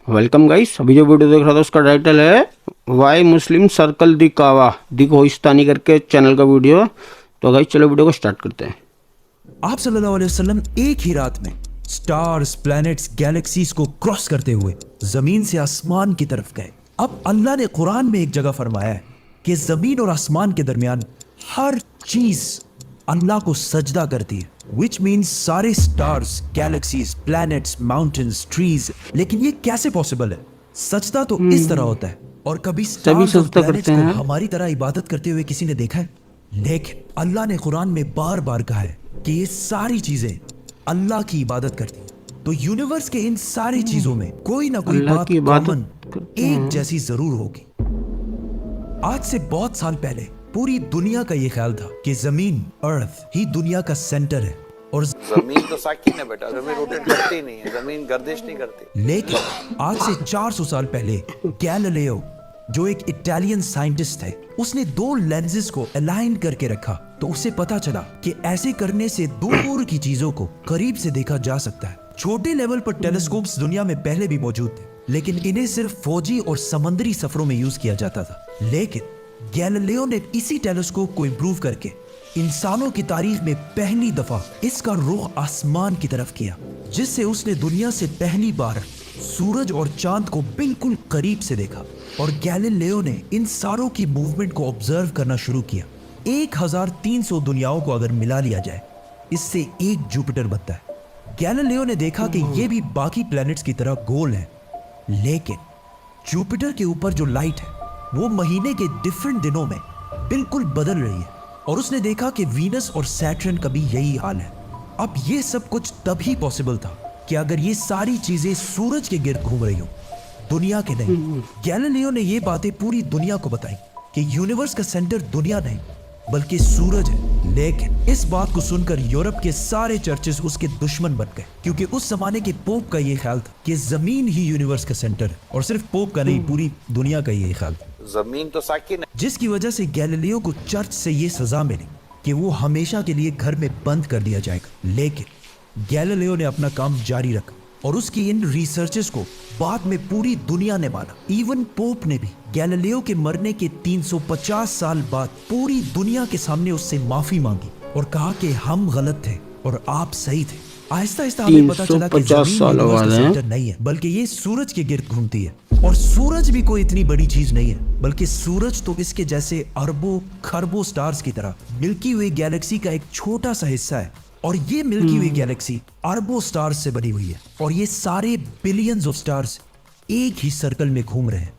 Welcome guys. अभी जो video देख रहा था उसका टाइटल है वाई मुस्लिम सर्कल दी कावा दी कोहिस्तानी करके चैनल का वीडियो। तो गाइस चलो वीडियो को स्टार्ट करते हैं। आप सल्लल्लाहु अलैहि वसल्लम एक ही रात में स्टार्स, प्लैनेट्स, गैलेक्सीज को क्रॉस करते हुए जमीन से आसमान की तरफ गए। अब अल्लाह ने कुरान में एक जगह फरमाया है कि जमीन और आसमान के दरमियान हर चीज अल्लाह को सजदा करती है, विच मीन्स सारे stars, galaxies, planets, mountains, trees. लेकिन ये कैसे पॉसिबल है? सजदा तो इस तरह होता है, और कभी स्टार्स और सजदा प्लैनेट्स करते को हैं। हमारी तरह इबादत करते हुए किसी ने देखा है? लेकिन अल्लाह ने कुरान में बार बार कहा है कि ये सारी चीजें अल्लाह की इबादत करती हैं। तो यूनिवर्स के इन सारी चीजों में कोई ना कोई अल्लाह बात की इबादत कॉमन करते एक हैं। जैसी जरूर होगी। आज से बहुत साल पहले पूरी दुनिया का ये ख्याल था कि जमीन, अर्थ ही दुनिया का सेंटर है, और जमीन तो साकिन है बेटा, जमीन रोटेट करती नहीं है, जमीन गर्दिश नहीं करती। लेकिन आज से 400 साल पहले गैलीलियो, जो एक इटालियन साइंटिस्ट थे, उसने दो लेंसेज को अलाइन करके रखा, तो उसे पता चला कि ऐसे करने से दूर की चीजों को करीब से देखा जा सकता है। छोटे लेवल पर टेलीस्कोप्स दुनिया में पहले भी मौजूद थे, लेकिन इन्हें सिर्फ फौजी और समंदरी सफरों में यूज किया जाता था। लेकिन गैलीलियो ने इसी टेलीस्कोप को इंप्रूव करके इंसानों की तारीख में पहली दफा इसका रुख आसमान की तरफ किया, जिससे उसने दुनिया से पहली बार सूरज और चांद को बिल्कुल करीब से देखा। और गैलीलियो ने इन सारों की मूवमेंट को ऑब्जर्व करना शुरू किया। 1300 दुनियाओं को अगर मिला लिया जाए, इससे एक जुपिटर बनता है। गैलीलियो ने देखा कि ये भी बाकी प्लैनेट्स की तरह गोल है, लेकिन जुपिटर के ऊपर जो लाइट है वो महीने के डिफरेंट दिनों में बिल्कुल बदल रही है, और उसने देखा कि वीनस और सैटर्न का भी यही हाल है। अब ये सब कुछ तभी पॉसिबल था कि अगर ये सारी चीजें सूरज के गिर्द घूम रही हो, दुनिया के नहीं। गैलीलियो ने ये बातें पूरी दुनिया को बताई कि यूनिवर्स का सेंटर दुनिया नहीं बल्कि सूरज है। लेकिन इस बात को सुनकर यूरोप के सारे चर्चेस उसके दुश्मन बन गए, क्योंकि उस जमाने के पोप का ये ख्याल था कि जमीन ही यूनिवर्स का सेंटर है, और सिर्फ पोप का नहीं, पूरी दुनिया का ये ख्याल था। जमीन तो साकिन है। जिसकी वजह से गैलीलियो को चर्च से ये सजा मिली कि वो हमेशा के लिए घर में बंद कर दिया जाएगा। लेकिन गैलीलियो ने अपना काम जारी रखा, और उसकी इन रिसर्चेस को बाद में पूरी दुनिया ने माना। इवन पोप ने भी गैलीलियो के मरने के 350 साल बाद पूरी दुनिया के सामने उससे माफी मांगी और कहा कि हम गलत थे और आप सही थे। आहिस्ता आहिस्ता हमें पता चला कि 350 जमीन साल यूनिवर्स का बाद हैं। सेंटर नहीं है, बल्कि ये सूरज के गिर्द घूमती है। और सूरज भी कोई इतनी बड़ी चीज नहीं है, बल्कि सूरज तो इसके जैसे अरबों खरबों स्टार्स की तरह मिल्की वे गैलेक्सी का एक छोटा सा हिस्सा है। और ये मिल्की वे गैलेक्सी अरबों स्टार्स से बनी हुई है, और ये सारे बिलियंस ऑफ स्टार्स एक ही सर्कल में घूम रहे हैं।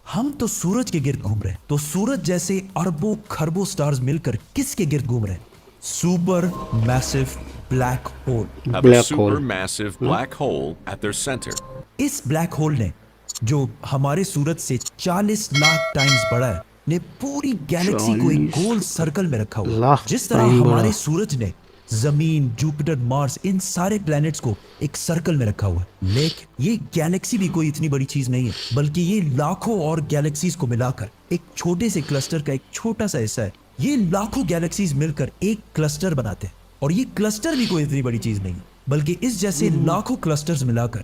हम तो सूरज के गिर्द घूम रहे हैं, तो सूरज जैसे अरबों खरबों स्टार्स मिलकर किसके गिर्द घूम रहे हैं? Super massive black hole. have a Black hole. supermassive black hole at their center. इस ब्लैक होल ने, जो हमारे सूरज से 40 लाख टाइम्स बड़ा है, ने पूरी गैलेक्सी को एक गोल सर्कल में रखा हुआ है। लाख जिस तरह टाइम हमारे बड़ा। सूरज ने जमीन, जुपिटर, मार्स, इन सारे प्लैनेट्स को एक सर्कल में रखा हुआ है। लेकिन ये गैलेक्सी भी कोई इतनी बड़ी चीज नहीं है, बल्कि ये लाखों और गैलेक्सीज को मिलाकर एक छोटे से क्लस्टर का एक छोटा सा हिस्सा है। ये लाखों गैलेक्सीज मिलकर एक क्लस्टर बनाते हैं, और ये क्लस्टर भी कोई इतनी बड़ी चीज नहीं है, बल्कि इस जैसे लाखों क्लस्टर्स मिलाकर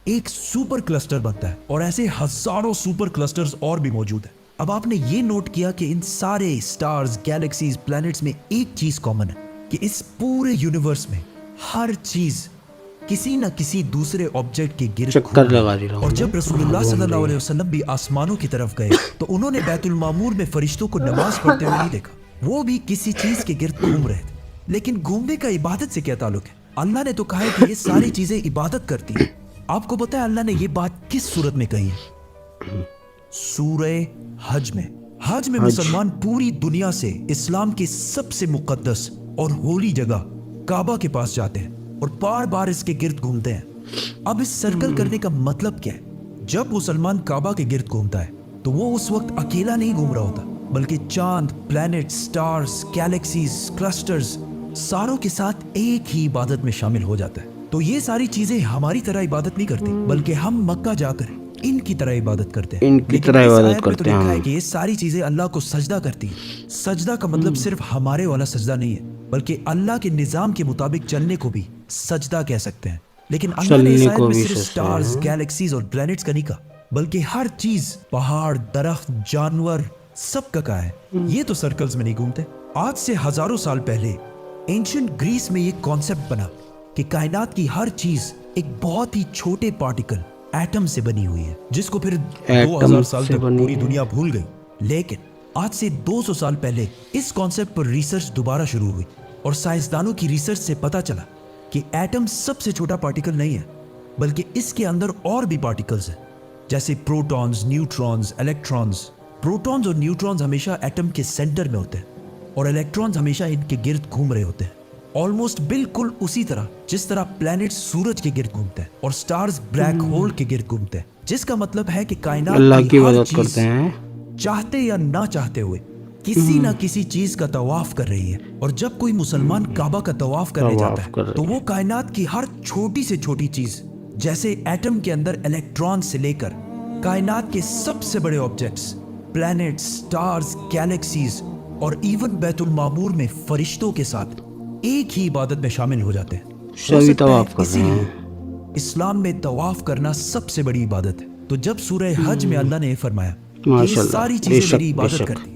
एक सुपर क्लस्टर बनता है। और ऐसे हजारों सुपर क्लस्टर्स और भी मौजूद है। अब आपने ये नोट किया कि इन सारे स्टार्स, गैलेक्सीज, प्लैनेट्स में एक चीज कॉमन है कि इस पूरे यूनिवर्स में हर चीज किसी न किसी दूसरे ऑब्जेक्ट के गिर्द चक्कर घूम रही है। लगा रही है। और जब रसूलुल्लाह सल्लल्लाहु अलैहि वसल्लम भी आसमानों की तरफ गए, तो उन्होंने बैतुल मामूर में फरिश्तों को नमाज पढ़ते हुए नहीं देखा। वो भी किसी चीज के गिर्द घूम रहे थे। लेकिन घूमने का इबादत से क्या ताल्लुक है? अल्लाह ने तो कहा है कि ये सारी चीजें इबादत करती हैं। आपको पता है अल्लाह ने ये बात किस सूरत में कही है? सूरह हज में। हज में मुसलमान पूरी दुनिया से इस्लाम की सबसे मुकद्दस और होली जगह काबा के पास जाते हैं और बार बार इसके गिर्द घूमते हैं। अब इस सर्कल करने का मतलब क्या है? जब मुसलमान काबा के गिर्द घूमता है, तो वो उस वक्त अकेला नहीं घूम रहा होता, बल्कि चांद, प्लैनेट, स्टार्स, गैलेक्सीज, क्लस्टर्स सारों के साथ एक ही इबादत में शामिल हो जाता है। तो ये सारी चीजें हमारी तरह इबादत नहीं करती, बल्कि हम मक्का जाकर इनकी तरह इबादत करते हैं। इनकी लेकिन तरह इस इबादत आयत में तो करते हैं लिखा है हम। कि ये सारी चीजें अल्लाह को सजदा करती हैं। सजदा का मतलब सिर्फ हमारे वाला सजदा नहीं है, बल्कि अल्लाह के निजाम के मुताबिक चलने को भी सजदा कह सकते हैं। लेकिन अल्लाह ने चलने इस आयत को में भी सिर्फ सोचते स्टार्स, गैलेक्सीज और प्लैनेट्स का नहीं कहा, बल्कि हर चीज, पहाड़, दरख्त, जानवर, सब का कहा है। ये तो सर्कल्स में नहीं घूमते। आज से हजारों साल पहले एंशिएंट ग्रीस में ये कॉन्सेप्ट बना कि कायनात की हर चीज एक बहुत ही छोटे पार्टिकल, एटम से बनी हुई है, जिसको फिर 2000 साल से तक बनी पूरी है। दुनिया भूल गई। लेकिन आज से 200 साल पहले इस कॉन्सेप्ट पर रिसर्च दोबारा शुरू हुई और साइंसदानों की रिसर्च से पता चला कि एटम सबसे छोटा पार्टिकल नहीं है, बल्कि इसके अंदर और भी पार्टिकल्स हैं, जैसे प्रोटॉन्स, न्यूट्रॉन्स, इलेक्ट्रॉन्स। प्रोटॉन्स और न्यूट्रॉन्स हमेशा एटम के सेंटर में होते हैं और इलेक्ट्रॉन्स हमेशा इनके गिर्द घूम रहे होते हैं, ऑलमोस्ट बिल्कुल उसी तरह जिस तरह प्लैनेट्स सूरज के गिर्द घूमते हैं और स्टार्स ब्लैक होल के गिर्द घूमते हैं। जिसका मतलब है कि कायनात अल्लाह की हर इबादत चीज करते हैं, चाहते या ना चाहते हुए किसी ना किसी चीज का तवाफ कर रही है। और जब कोई मुसलमान काबा का तवाफ करने तवाफ जाता कर है रही तो वो कायनात की हर छोटी से छोटी चीज, जैसे एटम के अंदर इलेक्ट्रॉन से लेकर कायनात के सबसे बड़े ऑब्जेक्ट्स, प्लैनेट्स, स्टार्स, गैलेक्सीज और इवन बैतुल मामूर में फरिश्तों के साथ एक ही इबादत में शामिल हो जाते हैं। हो सभी सकता है तवाफ कर रहे हैं। इसीलिए इस्लाम में तवाफ करना सबसे बड़ी इबादत है। तो जब सूरह हज में अल्लाह ने ये फरमाया कि ये माशाल्लाह, सारी चीजें बेशक, मेरी इबादत बेशक। करती,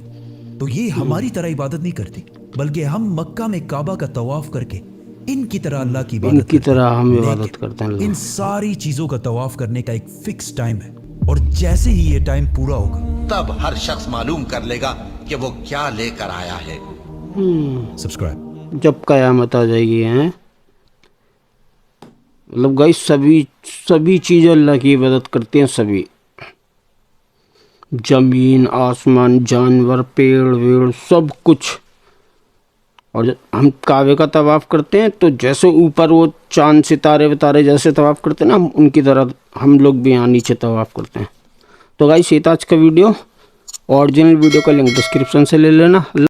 तो ये हमारी तरह इबादत नहीं करती, बल्कि हम मक्का में काबा का तवाफ करके इनकी तरह अल्लाह की इबादत इनकी करते हैं। तरह हम इबादत लेकिन करते हैं। इन सारी चीजों का तवाफ करने का एक फिक्स टाइम है और जैसे ही ये टाइम पूरा होगा तब हर शख्स मालूम कर लेगा कि वो क्या लेकर आया है। सब्सक्राइब। जब कयामत आ जाएगी हैं, मतलब गाइस सभी चीज़ें अल्लाह की इबादत करते हैं, सभी, जमीन, आसमान, जानवर, पेड़ वेड़, सब कुछ। और जब हम काबे का तवाफ करते हैं तो जैसे ऊपर वो चांद सितारे वितारे जैसे तवाफ करते हैं ना, हम उनकी तरह हम लोग भी यहाँ नीचे तवाफ करते हैं। तो गाइस ये था आज का वीडियो। ओरिजिनल वीडियो का लिंक डिस्क्रिप्शन से ले लेना।